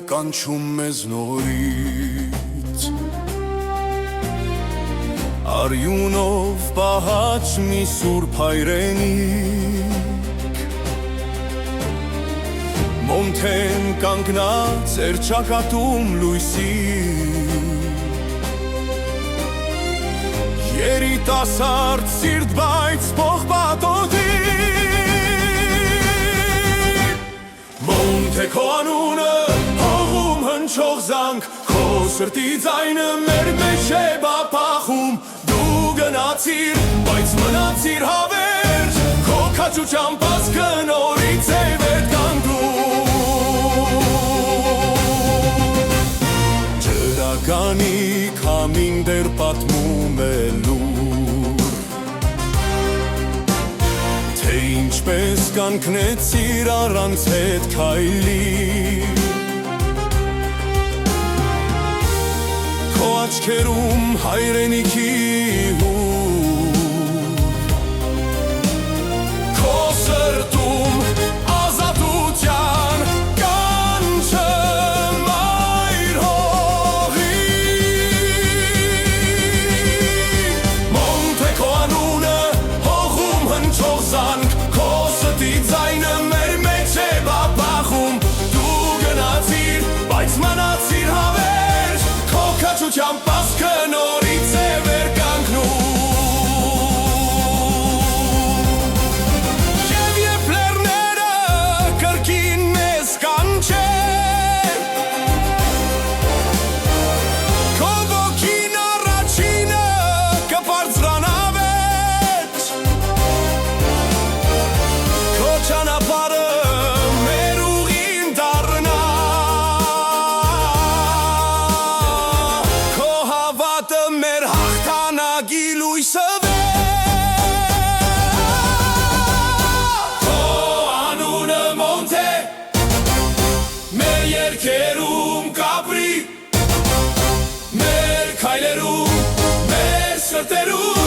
կանչում մեզ նորից Արյունով պահած մի սուրբ հայրենիք Մոնթեն կանգնած էր ճակատում լույսի Երիտասարդ սիրտ բայց փողպատոտի Մոնթե քո անունը հողում հնչող զանգ Քո սրտի ձայնը մեր մեջ է բապախում Դու գնացիր, բայց մնացիր հավերժ Քո քաջության պասկը նորից է վեր կանգնում Ջրականի քամին դեռ պատմում է լուր Թե ինչպես կանգնեցիր առանց հետ քայլի Քո աչքերում հայրենիքի հուր Քո սրտում ազատության կանչը մայր հողի Մոնթե քո անունը հողում հնչող զանգ Քո սրտի ձայնը մեր մեջ է բապախում Դու գնացիր, բայց մնացիր հավերժ Քո քաջության պասկը նորից է վեր կանգնում Եվ երբ լեռները կրկին մեզ կանչեն Քո ոգին առաջինը կբարձրանա վեր Քո ճանապարհը մեր ուղին դառնա Քո հավատը մեր հաղթանակի լույսը Քո անունը Մոնթե մեր երգերում կապրի Մեր քայլերում, մեր սրտերում